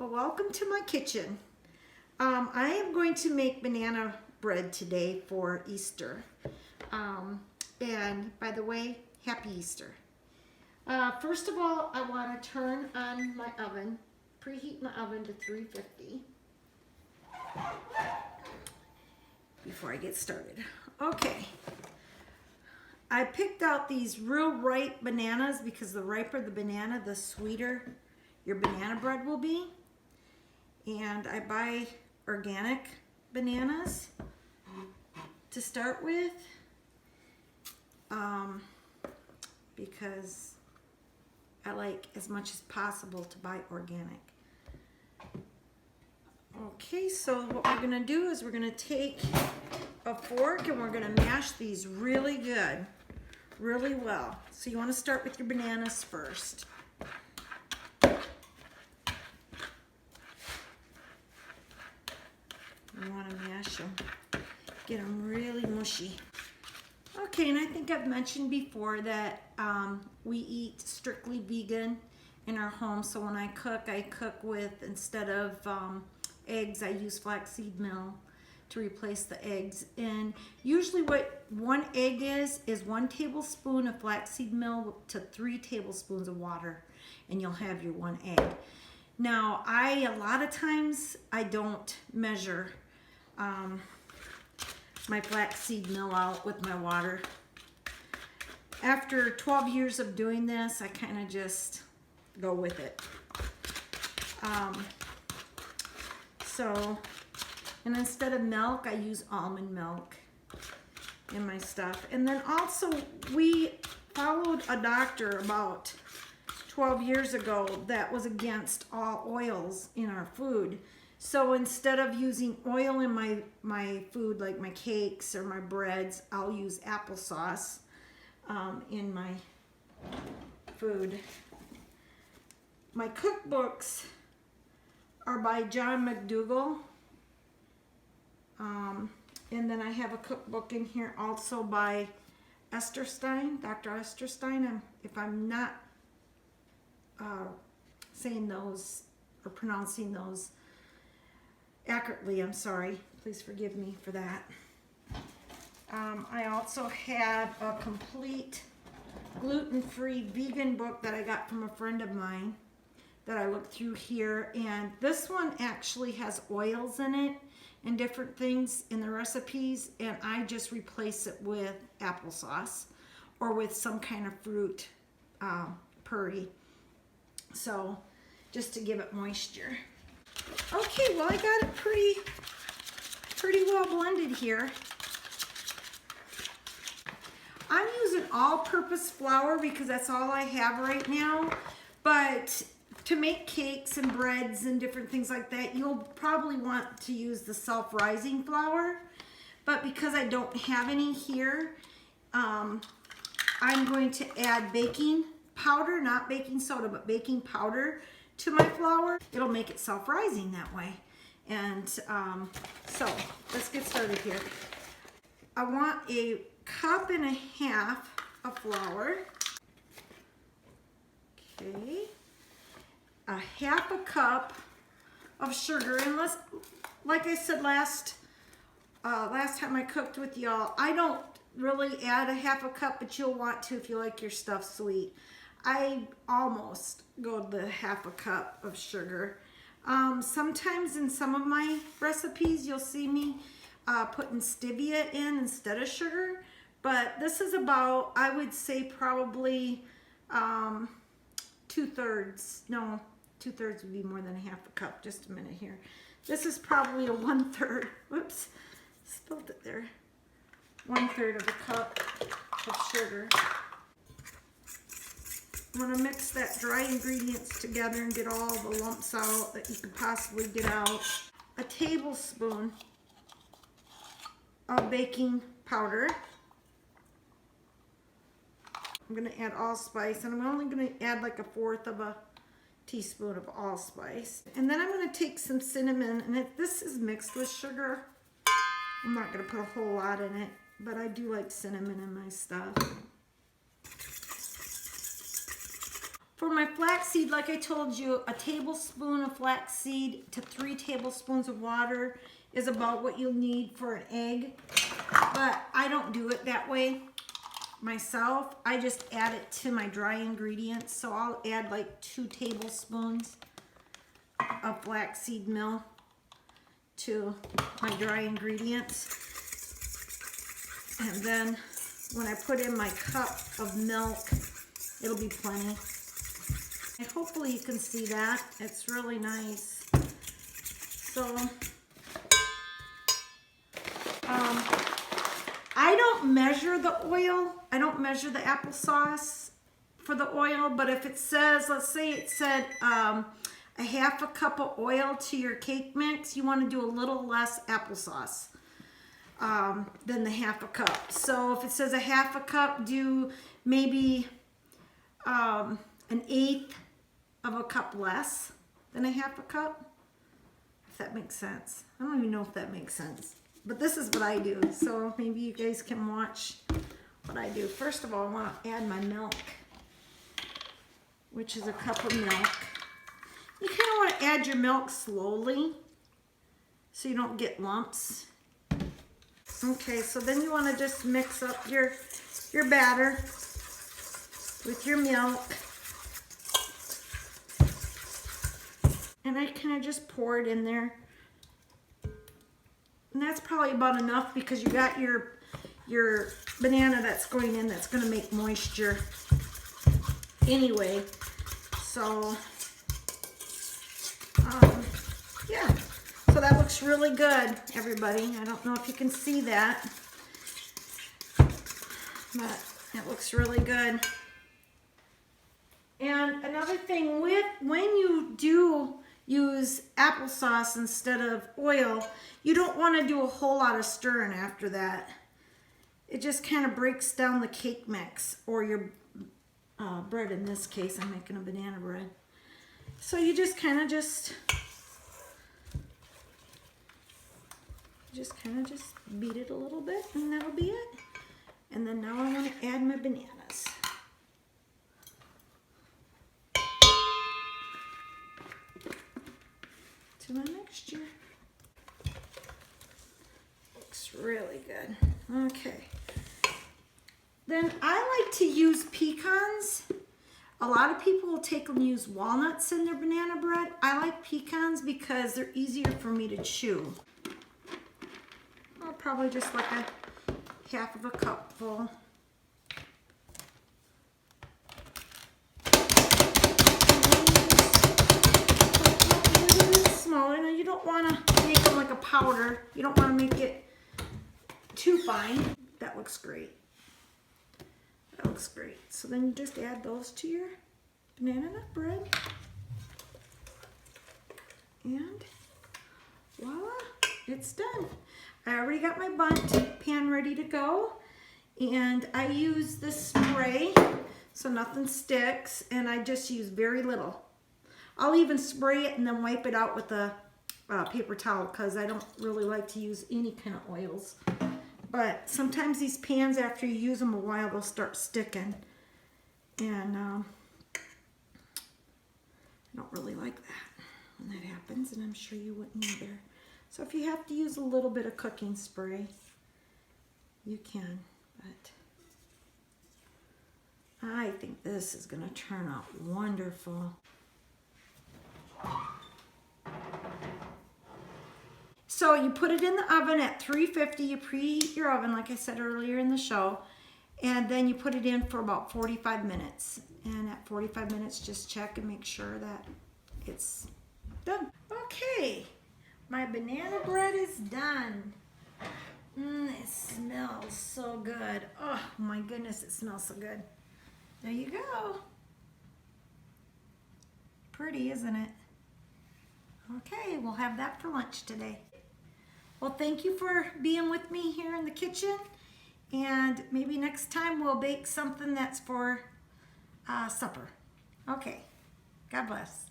Well, welcome to my kitchen. I am going to make banana bread today for Easter. And by the way, happy Easter. First of all, I want to turn on my oven, preheat my oven to 350 before I get started. Okay. I picked out these real ripe bananas because the riper the banana, the sweeter your banana bread will be. And I buy organic bananas to start with because I like as much as possible to buy organic. Okay, so what we're gonna do is we're gonna take a fork and we're gonna mash these really good, really well. So you wanna start with your bananas first. You want to mash them, get them really mushy. Okay, and I think I've mentioned before that we eat strictly vegan in our home. So when I cook with, instead of eggs, I use flaxseed meal to replace the eggs. And usually what one egg is 1 tablespoon of flaxseed meal to 3 tablespoons of water, and you'll have your 1 egg. Now, a lot of times I don't measure my flaxseed meal out with my water. After 12 years of doing this, I kind of just go with it. And instead of milk, I use almond milk in my stuff. And then also, we followed a doctor about 12 years ago that was against all oils in our food. So instead of using oil in my food, like my cakes or my breads, I'll use applesauce in my food. My cookbooks are by John McDougall. And then I have a cookbook in here also by Esther Stein, Dr. Esther Stein. If I'm not saying those or pronouncing those accurately, I'm sorry. Please forgive me for that. I also have a complete gluten-free vegan book that I got from a friend of mine that I looked through here, and this one actually has oils in it and different things in the recipes, and I just replace it with applesauce or with some kind of fruit puree. So just to give it moisture. Okay, well, I got it pretty well blended here. I'm using all-purpose flour because that's all I have right now. But to make cakes and breads and different things like that, you'll probably want to use the self-rising flour. But because I don't have any here, I'm going to add baking powder, not baking soda, but baking powder to my flour. It'll make it self-rising that way. And so let's get started here. I want a 1.5 cups of flour. Okay. 1/2 cup of sugar. And like I said last time I cooked with y'all, I don't really add 1/2 cup, but you'll want to if you like your stuff sweet. I almost go to the 1/2 cup of sugar. Sometimes in some of my recipes, you'll see me putting stevia in instead of sugar. But this is about, I would say probably 2/3. No, 2/3 would be more than 1/2 cup. Just a minute here. This is probably a 1/3. Whoops, spilled it there. 1/3 of a cup of sugar. I'm going to mix that dry ingredients together and get all the lumps out that you could possibly get out. A tablespoon of baking powder. I'm going to add allspice, and I'm only going to add like 1/4 of a teaspoon of allspice. And then I'm going to take some cinnamon, and if this is mixed with sugar, I'm not going to put a whole lot in it, but I do like cinnamon in my stuff. For my flaxseed, like I told you, a tablespoon of flaxseed to 3 tablespoons of water is about what you'll need for an egg. But I don't do it that way myself. I just add it to my dry ingredients. So I'll add like 2 tablespoons of flaxseed meal to my dry ingredients. And then when I put in my cup of milk, it'll be plenty. And hopefully you can see that. It's really nice. So, I don't measure the oil. I don't measure the applesauce for the oil, but if it says, let's say it said a half a cup of oil to your cake mix, you want to do a little less applesauce than the half a cup. So if it says a half a cup, do maybe an 1/8 of a cup less than a half a cup, if that makes sense. I don't even know if that makes sense, but this is what I do. So maybe you guys can watch what I do. First of all, I want to add my milk, which is a cup of milk. You kind of want to add your milk slowly so you don't get lumps. Okay, so then you want to just mix up your batter with your milk. And I kind of just pour it in there. And that's probably about enough because you got your banana that's going in that's going to make moisture anyway. So, yeah. So that looks really good, everybody. I don't know if you can see that, but it looks really good. And another thing, when you do use applesauce instead of oil, you don't want to do a whole lot of stirring after that. It just kind of breaks down the cake mix, or your bread. In this case, I'm making a banana bread. So you just kind of just beat it a little bit, and that'll be it. And then now I want to add my bananas. To my mixture. Looks really good. Okay. Then I like to use pecans. A lot of people will take and use walnuts in their banana bread. I like pecans because they're easier for me to chew. I'll probably just like a half of a cup full. Smaller. Now you don't want to make them like a powder. You don't want to make it too fine. That looks great. That looks great. So then you just add those to your banana nut bread. And voila, it's done. I already got my bundt pan ready to go. And I use this spray so nothing sticks. And I just use very little. I'll even spray it and then wipe it out with a paper towel because I don't really like to use any kind of oils. But sometimes these pans, after you use them a while, they'll start sticking. And I don't really like that when that happens, and I'm sure you wouldn't either. So if you have to use a little bit of cooking spray, you can. But I think this is going to turn out wonderful. So you put it in the oven at 350. You preheat your oven, like I said earlier in the show, and then you put it in for about 45 minutes. And at 45 minutes, just check and make sure that it's done. Okay, my banana bread is done. It smells so good. Oh my goodness, it smells so good. There you go. Pretty, isn't it? Okay, we'll have that for lunch today. Well, thank you for being with me here in the kitchen. And maybe next time we'll bake something that's for supper. Okay, God bless.